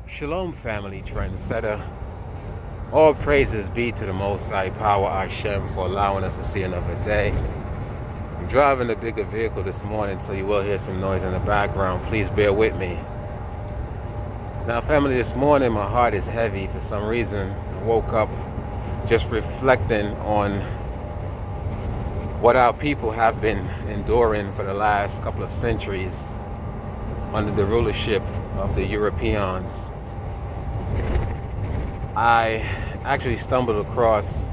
Shalom, family trendsetter. All praises be to the Most High Power Hashem for allowing us to see another day. I'm driving a bigger vehicle this morning, so you will hear some noise in the background. Please bear with me. Now, family, this morning my heart is heavy for some reason. I woke up just reflecting on what our people have been enduring for the last couple of centuries under the rulership of the Europeans. I actually stumbled across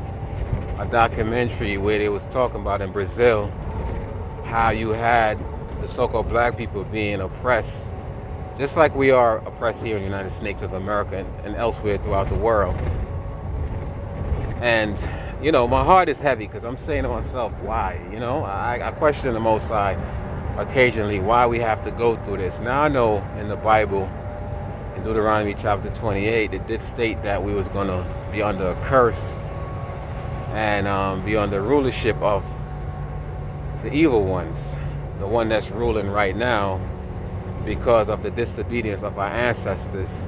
a documentary where they was talking about in Brazil how you had the so-called black people being oppressed, just like we are oppressed here in the United States of America and elsewhere throughout the world. And, my heart is heavy because I'm saying to myself, why? I question the Most High occasionally why we have to go through this. Now, I know in the Bible, in Deuteronomy chapter 28, it did state that we was going to be under a curse and be under rulership of the evil ones, the one that's ruling right now. Because of the disobedience of our ancestors,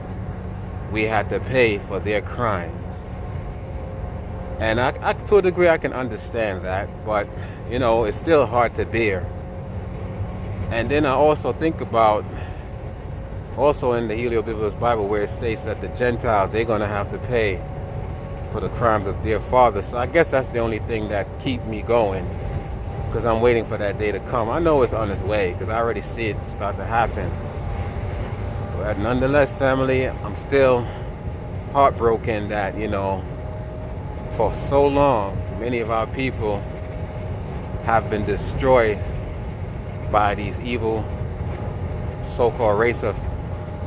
we had to pay for their crimes. And I to a degree, I can understand that, but, it's still hard to bear. And then I also think about, also in the Helio-Biblos Bible, where it states that the Gentiles, they're going to have to pay for the crimes of their fathers. So I guess that's the only thing that keep me going, because I'm waiting for that day to come. I know it's on its way, because I already see it start to happen. But nonetheless, family, I'm still heartbroken that, for so long, many of our people have been destroyed by these evil so-called race of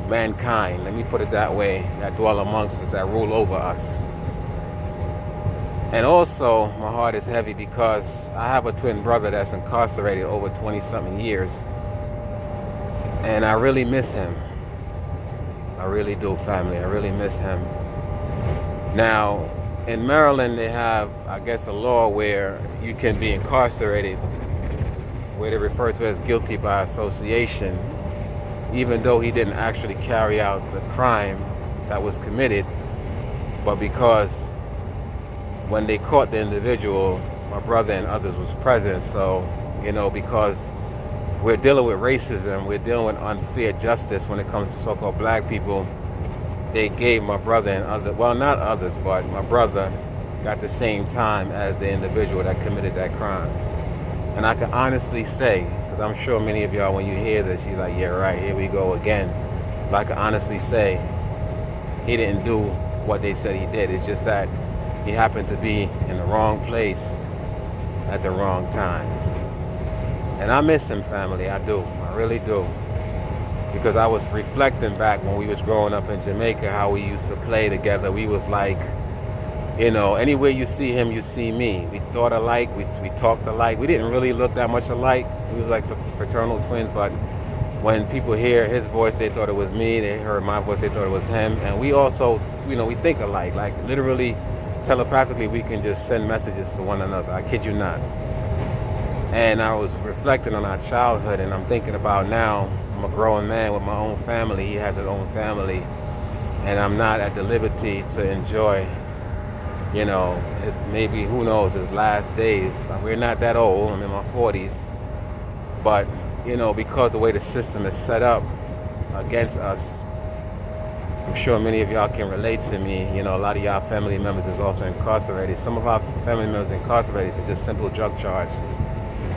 mankind, let me put it that way, that dwell amongst us, that rule over us. And also, my heart is heavy because I have a twin brother that's incarcerated over 20-something years. And I really miss him. I really do, family. I really miss him. Now, in Maryland, they have, I guess, a law where you can be incarcerated, where they refer to as guilty by association, even though he didn't actually carry out the crime that was committed. But because when they caught the individual, my brother and others was present. So, because we're dealing with racism, we're dealing with unfair justice when it comes to so-called black people, they gave my brother and others, well, not others, but my brother got the same time as the individual that committed that crime. And I can honestly say, because I'm sure many of y'all, when you hear this, you're like, yeah, right, here we go again. But I can honestly say he didn't do what they said he did. It's just that he happened to be in the wrong place at the wrong time. And I miss him, family. I do. I really do. Because I was reflecting back when we was growing up in Jamaica, how we used to play together. We was like, anywhere you see him, you see me. We thought alike, we talked alike. We didn't really look that much alike. We were like fraternal twins, but when people hear his voice, they thought it was me. They heard my voice, they thought it was him. And we also, we think alike. Like literally, telepathically, we can just send messages to one another. I kid you not. And I was reflecting on our childhood, and I'm thinking about now, I'm a grown man with my own family. He has his own family. And I'm not at the liberty to enjoy, his, maybe, who knows, his last days. We're not that old. I'm in my 40s. But, because the way the system is set up against us, I'm sure many of y'all can relate to me. A lot of y'all family members is also incarcerated. Some of our family members incarcerated for just simple drug charges.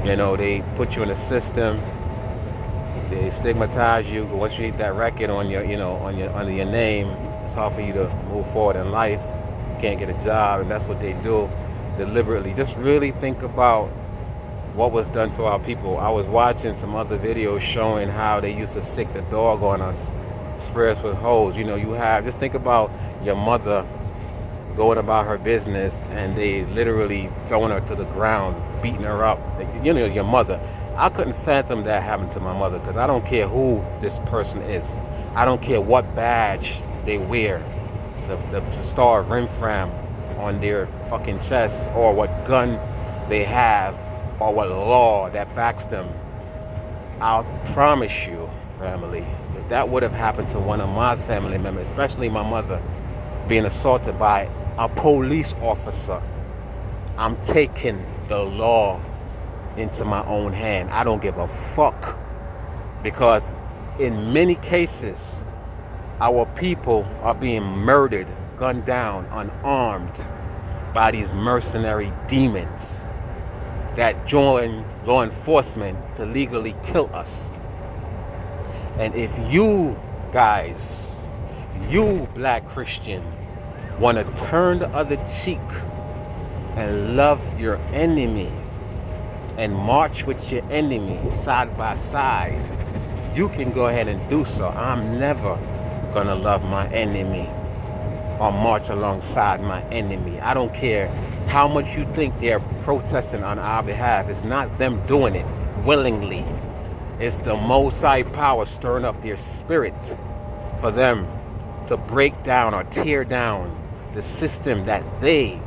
They put you in a system. They stigmatize you. Once you need that record on your, under your name, it's hard for you to move forward in life. You can't get a job, and that's what they do deliberately. Just really think about what was done to our people. I was watching some other videos showing how they used to sick the dog on us, spray us with hose. Just think about your mother going about her business and they literally throwing her to the ground, beating her up. Your mother. I couldn't fathom that happened to my mother, because I don't care who this person is. I don't care what badge they wear, the star of Rimfram on their fucking chest, or what gun they have, or what law that backs them. I'll promise you, family, if that would have happened to one of my family members, especially my mother, being assaulted by a police officer, I'm taking the law into my own hand. I don't give a fuck, because in many cases, our people are being murdered, gunned down, unarmed by these mercenary demons that join law enforcement to legally kill us. And if you guys, you black Christian, want to turn the other cheek and love your enemy and march with your enemy side by side, you can go ahead and do so. I'm never gonna love my enemy or march alongside my enemy. I don't care how much you think they're protesting on our behalf. It's not them doing it willingly. It's the Most High power stirring up their spirit for them to break down or tear down the system that they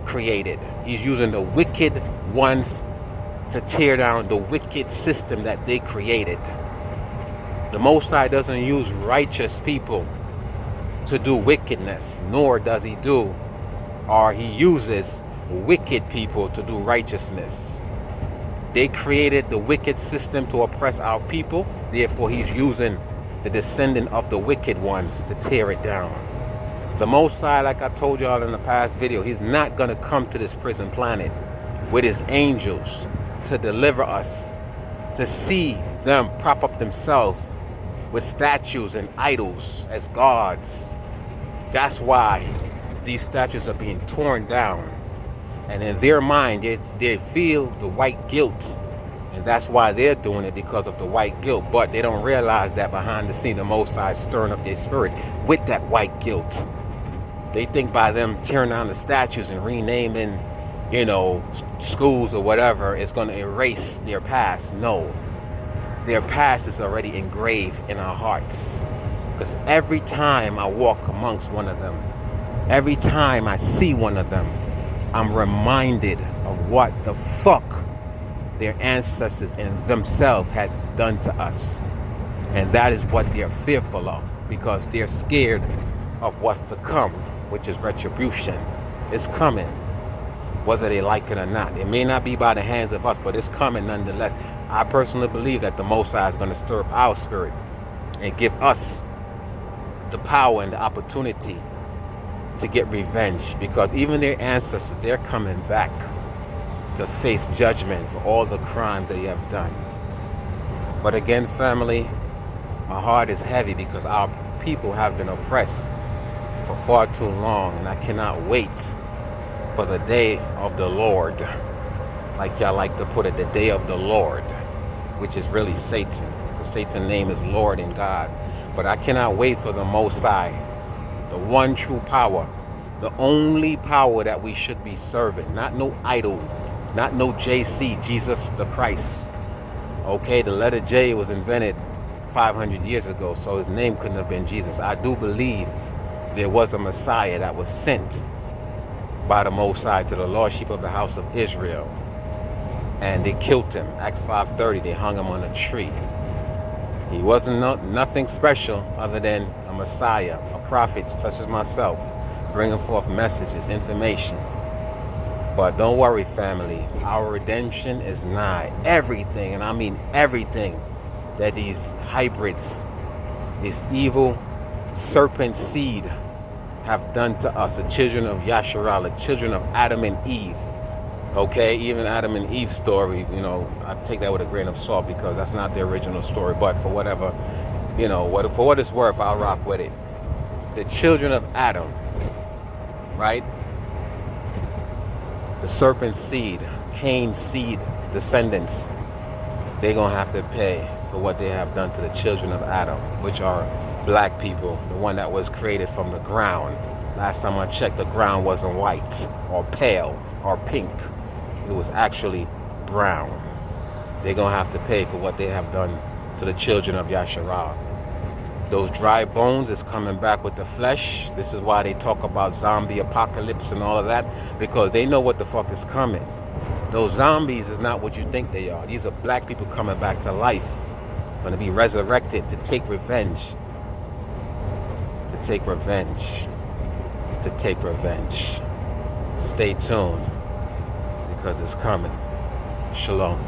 created. He's using the wicked ones to tear down the wicked system that they created. The Most High doesn't use righteous people to do wickedness, nor does he uses wicked people to do righteousness. They created the wicked system to oppress our people. Therefore, he's using the descendant of the wicked ones to tear it down. The Most High, like I told y'all in the past video, he's not going to come to this prison planet with his angels to deliver us, to see them prop up themselves with statues and idols as gods. That's why these statues are being torn down. And in their mind, they feel the white guilt. And that's why they're doing it, because of the white guilt. But they don't realize that behind the scene, the Most High is stirring up their spirit with that white guilt. They think by them tearing down the statues and renaming, schools or whatever, it's going to erase their past. No. Their past is already engraved in our hearts. Because every time I walk amongst one of them, every time I see one of them, I'm reminded of what the fuck their ancestors and themselves had done to us. And that is what they're fearful of, because they're scared of what's to come, which is retribution. It's coming, whether they like it or not. It may not be by the hands of us, but it's coming nonetheless. I personally believe that the Most High is going to stir up our spirit and give us the power and the opportunity to get revenge, because even their ancestors, they're coming back to face judgment for all the crimes they have done. But again, family, my heart is heavy because our people have been oppressed for far too long, and I cannot wait for the day of the Lord, like y'all like to put it, the day of the Lord, which is really Satan, because Satan's name is Lord and God. But I cannot wait for the Most High, the one true power, the only power that we should be serving. Not no idol, not no JC, Jesus the Christ. Okay, the letter J was invented 500 years ago, so his name couldn't have been Jesus. I do believe there was a Messiah that was sent by the Most High to the lordship of the house of Israel, and they killed him. Acts 5:30, they hung him on a tree. He wasn't nothing special other than a Messiah, a prophet such as myself, bringing forth messages, information. But don't worry, family, our redemption is nigh. Everything, and I mean everything, that these hybrids, this evil serpent seed have done to us, the children of Yasharah, the children of Adam and Eve. Okay, even Adam and Eve's story, I take that with a grain of salt, because that's not the original story. But for whatever, for what it's worth, I'll rock with it. The children of Adam, right? The serpent seed, Cain's seed, descendants, they're going to have to pay for what they have done to the children of Adam, which are black people, the one that was created from the ground. Last time I checked, the ground wasn't white or pale or pink. It was actually brown. They're going to have to pay for what they have done to the children of Yasharah. Those dry bones is coming back with the flesh. This is why they talk about zombie apocalypse and all of that, because they know what the fuck is coming. Those zombies is not what you think they are. These are black people coming back to life. Going to be resurrected to take revenge. To take revenge. To take revenge. Stay tuned, because it's coming. Shalom.